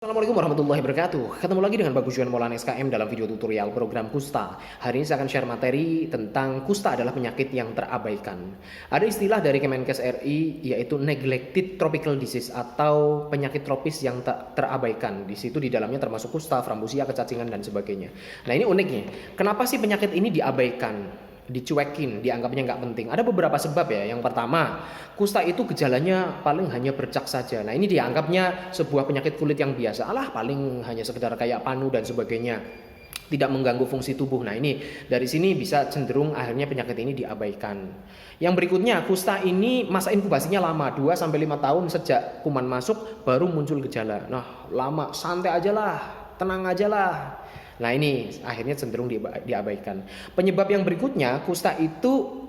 Assalamualaikum warahmatullahi wabarakatuh. Ketemu lagi dengan Bagus Juan Maulana SKM dalam video tutorial program kusta. Hari ini saya akan share materi tentang kusta adalah penyakit yang terabaikan. Ada istilah dari Kemenkes RI yaitu neglected tropical disease atau penyakit tropis yang terabaikan. Di situ di dalamnya termasuk kusta, frambosia, kecacingan dan sebagainya. Nah, ini uniknya. Kenapa sih penyakit ini diabaikan? Dicuekin, dianggapnya nggak penting. Ada beberapa sebab ya. Yang pertama, kusta itu gejalanya paling hanya bercak saja. Nah, ini dianggapnya sebuah penyakit kulit yang biasa. Alah, paling hanya sekedar kayak panu dan sebagainya. Tidak mengganggu fungsi tubuh. Nah, ini dari sini bisa cenderung akhirnya penyakit ini diabaikan. Yang berikutnya, kusta ini masa inkubasinya lama, 2 sampai 5 tahun sejak kuman masuk baru muncul gejala. Nah, lama, santai aja lah, tenang aja lah. Nah, ini akhirnya cenderung diabaikan. Penyebab yang berikutnya, kusta itu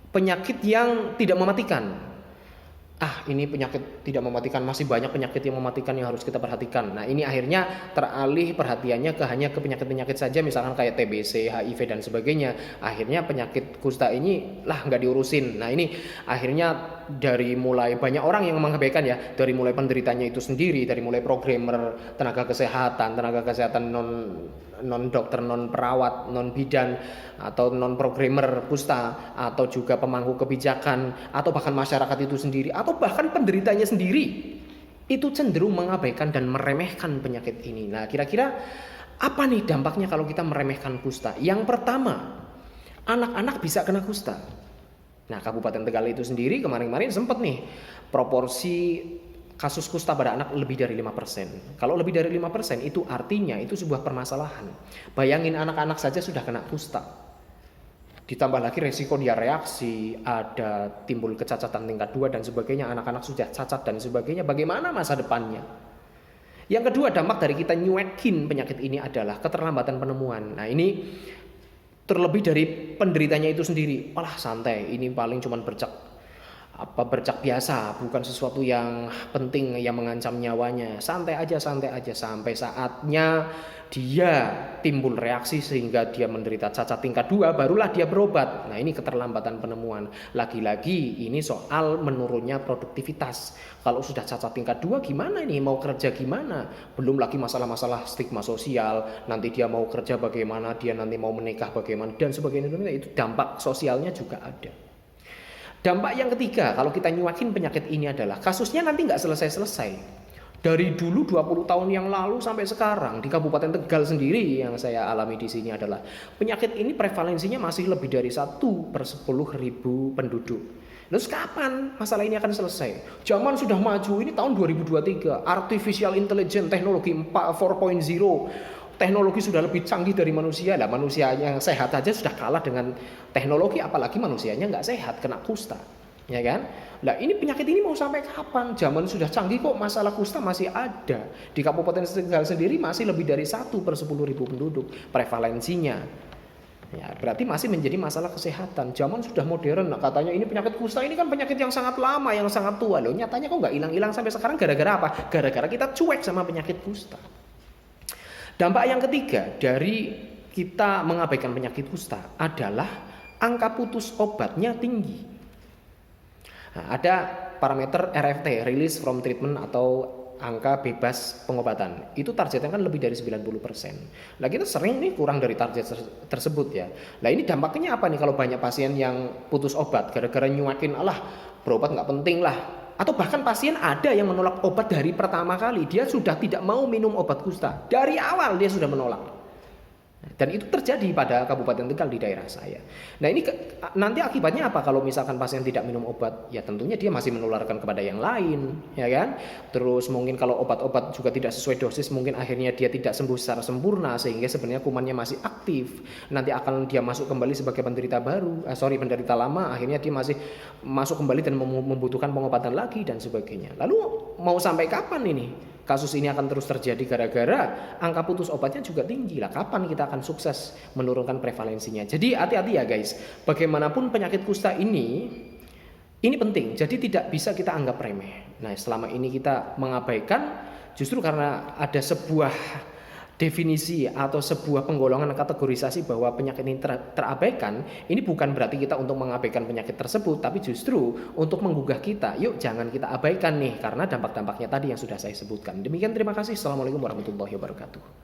penyakit yang tidak mematikan. Ini penyakit tidak mematikan, masih banyak penyakit yang mematikan yang harus kita perhatikan. Nah, ini akhirnya teralih perhatiannya hanya ke penyakit-penyakit saja, misalkan kayak TBC, HIV dan sebagainya. Akhirnya penyakit kusta ini nggak diurusin. Nah, ini akhirnya dari mulai banyak orang yang mengabaikan ya, dari mulai penderitanya itu sendiri, dari mulai programmer, tenaga kesehatan non dokter, non perawat, non bidan, atau non programmer kusta, atau juga pemangku kebijakan, atau bahkan masyarakat itu sendiri, atau bahkan penderitanya sendiri itu cenderung mengabaikan dan meremehkan penyakit ini. Nah, kira-kira apa nih dampaknya kalau kita meremehkan kusta? Yang pertama, anak-anak bisa kena kusta. Nah, Kabupaten Tegal itu sendiri kemarin-kemarin sempat nih proporsi kasus kusta pada anak lebih dari 5%. Kalau lebih dari 5% itu artinya itu sebuah permasalahan. Bayangin anak-anak saja sudah kena kusta. Ditambah lagi resiko dia reaksi, ada timbul kecacatan tingkat 2 dan sebagainya, anak-anak sudah cacat dan sebagainya. Bagaimana masa depannya? Yang kedua, dampak dari kita nyuekin penyakit ini adalah keterlambatan penemuan. Nah, ini terlebih dari penderitanya itu sendiri. Walah, santai, ini paling cuma bercak biasa, bukan sesuatu yang penting yang mengancam nyawanya. Santai aja sampai saatnya dia timbul reaksi sehingga dia menderita cacat tingkat 2, barulah dia berobat. Nah, ini keterlambatan penemuan. Lagi-lagi ini soal menurunnya produktivitas. Kalau sudah cacat tingkat 2 gimana ini mau kerja gimana? Belum lagi masalah-masalah stigma sosial, nanti dia mau kerja bagaimana, dia nanti mau menikah bagaimana dan sebagainya. Itu dampak sosialnya juga ada. Dampak yang ketiga, kalau kita nyuakin penyakit ini adalah kasusnya nanti nggak selesai-selesai. Dari dulu 20 tahun yang lalu sampai sekarang di Kabupaten Tegal sendiri yang saya alami di sini adalah penyakit ini prevalensinya masih lebih dari 1/10.000 penduduk. Terus kapan masalah ini akan selesai? Zaman sudah maju, ini tahun 2023, artificial intelligence, teknologi 4.0, teknologi sudah lebih canggih dari manusia. Lah, manusia yang sehat aja sudah kalah dengan teknologi, apalagi manusianya nggak sehat, kena kusta, ya kan? Lah, ini penyakit ini mau sampai kapan? Zaman sudah canggih kok masalah kusta masih ada. Di Kabupaten Tegal sendiri masih lebih dari 1/10.000 penduduk prevalensinya. Ya, berarti masih menjadi masalah kesehatan. Zaman sudah modern, katanya ini penyakit kusta ini kan penyakit yang sangat lama, yang sangat tua. Loh, nyatanya kok nggak hilang-hilang sampai sekarang gara-gara apa? Gara-gara kita cuek sama penyakit kusta. Dampak yang ketiga dari kita mengabaikan penyakit kusta adalah angka putus obatnya tinggi. Nah, ada parameter RFT, release from treatment, atau angka bebas pengobatan. Itu targetnya kan lebih dari 90%. Nah, kita sering nih kurang dari target tersebut ya. Nah, ini dampaknya apa nih kalau banyak pasien yang putus obat gara-gara nyuakin, berobat nggak penting lah. Atau bahkan pasien ada yang menolak obat dari pertama kali. Dia sudah tidak mau minum obat kusta. Dari awal dia sudah menolak. Dan itu terjadi pada Kabupaten Tegal di daerah saya. Nah, ini nanti akibatnya apa kalau misalkan pasien tidak minum obat? Ya tentunya dia masih menularkan kepada yang lain, ya kan? Terus mungkin kalau obat-obat juga tidak sesuai dosis, mungkin akhirnya dia tidak sembuh secara sempurna sehingga sebenarnya kumannya masih aktif. Nanti akan dia masuk kembali sebagai penderita lama, akhirnya dia masih masuk kembali dan membutuhkan pengobatan lagi dan sebagainya. Lalu mau sampai kapan ini? Kasus ini akan terus terjadi gara-gara angka putus obatnya juga tinggi. Lah, kapan kita akan sukses menurunkan prevalensinya? Jadi hati-hati ya guys. Bagaimanapun penyakit kusta ini penting. Jadi tidak bisa kita anggap remeh. Nah, selama ini kita mengabaikan justru karena ada sebuah definisi atau sebuah penggolongan kategorisasi bahwa penyakit ini terabaikan, ini bukan berarti kita untuk mengabaikan penyakit tersebut, tapi justru untuk menggugah kita, yuk jangan kita abaikan nih, karena dampak-dampaknya tadi yang sudah saya sebutkan. Demikian, terima kasih. Assalamualaikum warahmatullahi wabarakatuh.